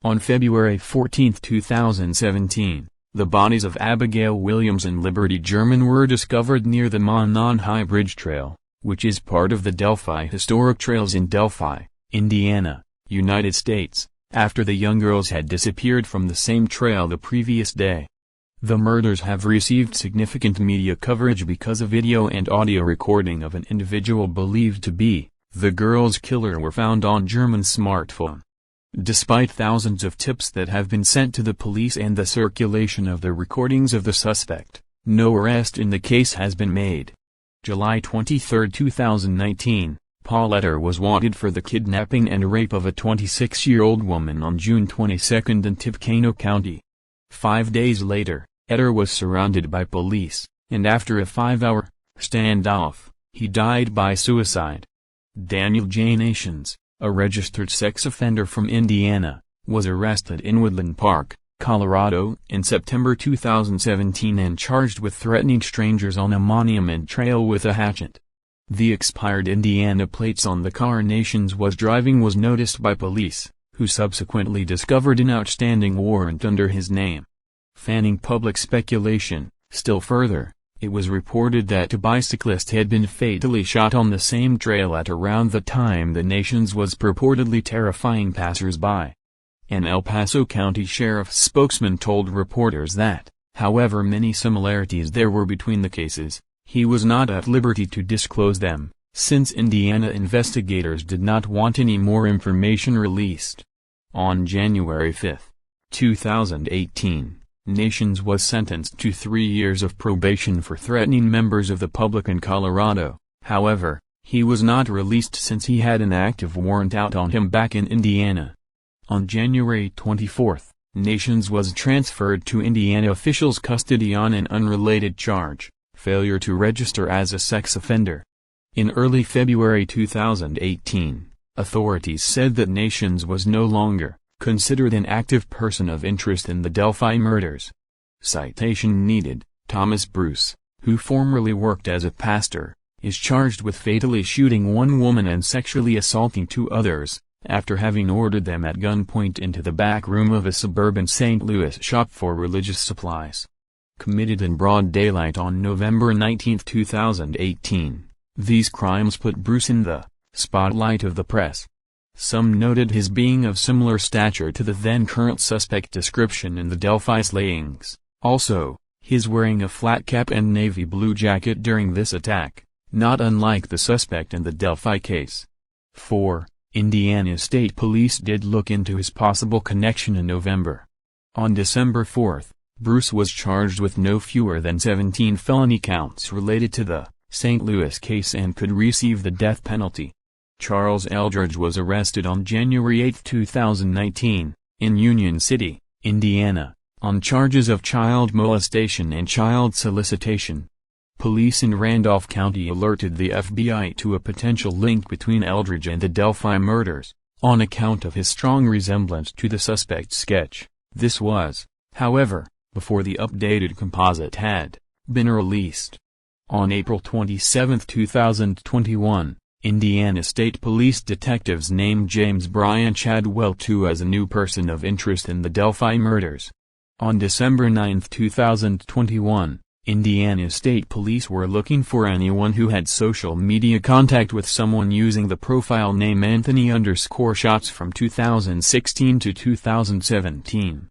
On February 14, 2017, the bodies of Abigail Williams and Liberty German were discovered near the Monon High Bridge Trail, which is part of the Delphi Historic Trails in Delphi, Indiana, United States, after the young girls had disappeared from the same trail the previous day. The murders have received significant media coverage because a video and audio recording of an individual believed to be the girl's killer were found on German smartphone. Despite thousands of tips that have been sent to the police and the circulation of the recordings of the suspect, no arrest in the case has been made. July 23, 2019, Paul Etter was wanted for the kidnapping and rape of a 26-year-old woman on June 22 in Tippecanoe County. 5 days later, Etter was surrounded by police, and after a 5-hour standoff, he died by suicide. Daniel J. Nations, a registered sex offender from Indiana, was arrested in Woodland Park, Colorado, in September 2017 and charged with threatening strangers on a monument trail with a hatchet. The expired Indiana plates on the car Nations was driving was noticed by police, who subsequently discovered an outstanding warrant under his name. Fanning public speculation, still further, it was reported that a bicyclist had been fatally shot on the same trail at around the time the Nations was purportedly terrifying passers-by. An El Paso County Sheriff's spokesman told reporters that, however many similarities there were between the cases, he was not at liberty to disclose them, since Indiana investigators did not want any more information released. On January 5, 2018, Nations was sentenced to 3 years of probation for threatening members of the public in Colorado. However, he was not released since he had an active warrant out on him back in Indiana. On January 24, Nations was transferred to Indiana officials' custody on an unrelated charge, failure to register as a sex offender. In early February 2018, authorities said that Nations was no longer considered an active person of interest in the Delphi murders. Citation needed. Thomas Bruce, who formerly worked as a pastor, is charged with fatally shooting one woman and sexually assaulting 2 others, after having ordered them at gunpoint into the back room of a suburban St. Louis shop for religious supplies. Committed in broad daylight on November 19, 2018, these crimes put Bruce in the spotlight of the press. Some noted his being of similar stature to the then-current suspect description in the Delphi slayings, also, his wearing a flat cap and navy blue jacket during this attack, not unlike the suspect in the Delphi case. 4. Indiana State Police did look into his possible connection in November. On December 4, Bruce was charged with no fewer than 17 felony counts related to the St. Louis case and could receive the death penalty. Charles Eldridge was arrested on January 8, 2019, in Union City, Indiana, on charges of child molestation and child solicitation. Police in Randolph County alerted the FBI to a potential link between Eldridge and the Delphi murders, on account of his strong resemblance to the suspect's sketch. This was, however, before the updated composite had been released. On April 27, 2021, Indiana State Police detectives named James Brian Chadwell II as a new person of interest in the Delphi murders. On December 9, 2021, Indiana State Police were looking for anyone who had social media contact with someone using the profile name Anthony_Shots from 2016 to 2017.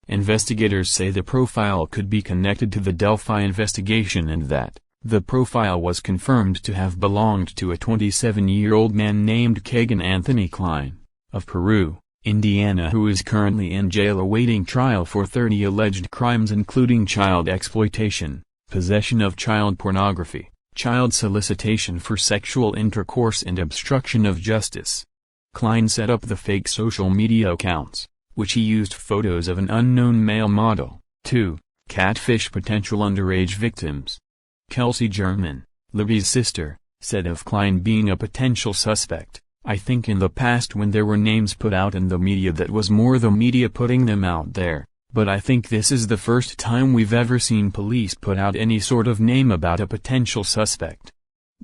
Investigators say the profile could be connected to the Delphi investigation and that the profile was confirmed to have belonged to a 27-year-old man named Kagan Anthony Klein, of Peru, Indiana, who is currently in jail awaiting trial for 30 alleged crimes including child exploitation, possession of child pornography, child solicitation for sexual intercourse and obstruction of justice. Klein set up the fake social media accounts, which he used photos of an unknown male model, to catfish potential underage victims. Kelsey German, Libby's sister, said of Klein being a potential suspect, "I think in the past when there were names put out in the media that was more the media putting them out there, but I think this is the first time we've ever seen police put out any sort of name about a potential suspect."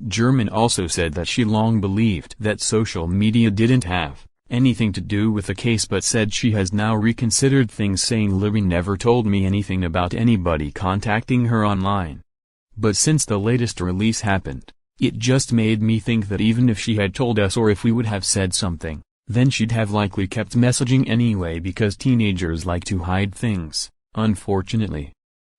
German also said that she long believed that social media didn't have anything to do with the case, but said she has now reconsidered things, saying Libby never told me anything about anybody contacting her online. But since the latest release happened, it just made me think that even if she had told us, or if we would have said something, then she'd have likely kept messaging anyway, because teenagers like to hide things, unfortunately.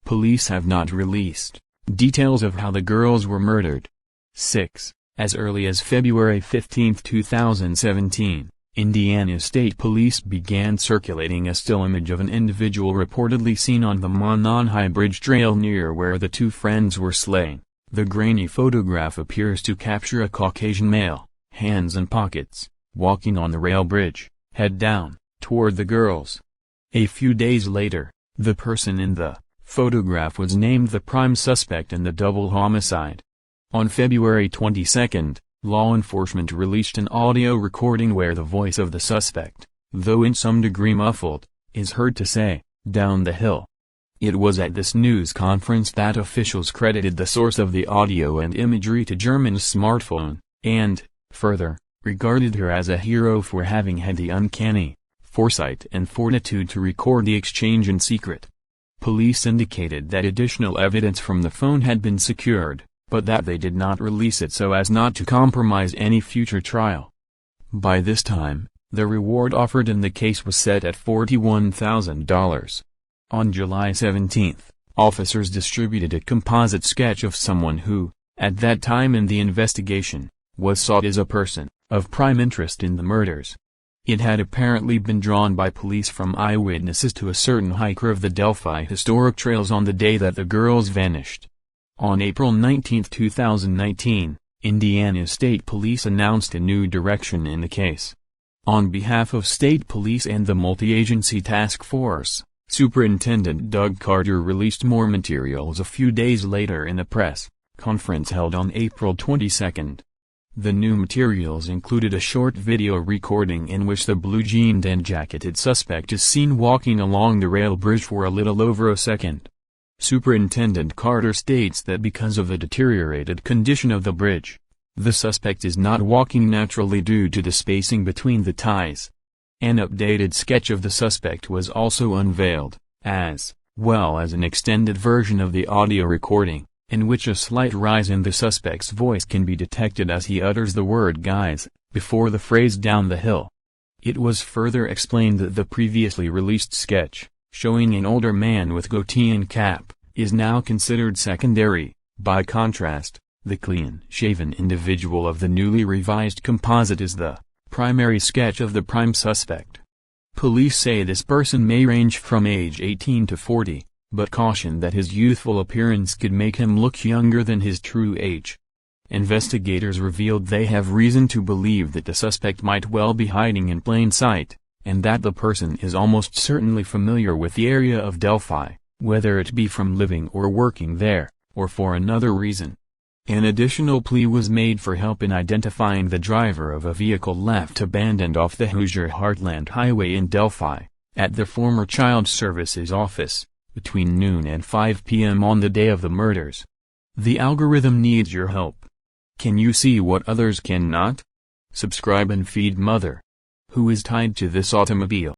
Police have not released details of how the girls were murdered. 6. As early as February 15, 2017, Indiana State Police began circulating a still image of an individual reportedly seen on the Monon-High Bridge Trail near where the two friends were slain. The grainy photograph appears to capture a Caucasian male, hands in pockets, walking on the rail bridge, head down, toward the girls. A few days later, the person in the photograph was named the prime suspect in the double homicide. On February 22, law enforcement released an audio recording where the voice of the suspect, though in some degree muffled, is heard to say, "Down the hill." It was at this news conference that officials credited the source of the audio and imagery to German's smartphone, and, further, regarded her as a hero for having had the uncanny foresight and fortitude to record the exchange in secret. Police indicated that additional evidence from the phone had been secured, but that they did not release it so as not to compromise any future trial. By this time, the reward offered in the case was set at $41,000. On July 17, officers distributed a composite sketch of someone who, at that time in the investigation, was sought as a person of prime interest in the murders. It had apparently been drawn by police from eyewitnesses to a certain hiker of the Delphi Historic Trails on the day that the girls vanished. On April 19, 2019, Indiana State Police announced a new direction in the case. On behalf of State Police and the Multi-Agency Task Force, Superintendent Doug Carter released more materials a few days later in a press conference held on April 22. The new materials included a short video recording in which the blue-jeaned and jacketed suspect is seen walking along the rail bridge for a little over a second. Superintendent Carter states that because of the deteriorated condition of the bridge, the suspect is not walking naturally due to the spacing between the ties. An updated sketch of the suspect was also unveiled, as well as an extended version of the audio recording, in which a slight rise in the suspect's voice can be detected as he utters the word "guys" before the phrase "down the hill." It was further explained that the previously released sketch, showing an older man with goatee and cap, is now considered secondary. By contrast, the clean-shaven individual of the newly revised composite is the primary sketch of the prime suspect. Police say this person may range from age 18 to 40, but caution that his youthful appearance could make him look younger than his true age. Investigators revealed they have reason to believe that the suspect might well be hiding in plain sight, and that the person is almost certainly familiar with the area of Delphi, whether it be from living or working there, or for another reason. An additional plea was made for help in identifying the driver of a vehicle left abandoned off the Hoosier Heartland Highway in Delphi, at the former Child Services office, between noon and 5 p.m. on the day of the murders. The algorithm needs your help. Can you see what others cannot? Subscribe and feed Mother, who is tied to this automobile.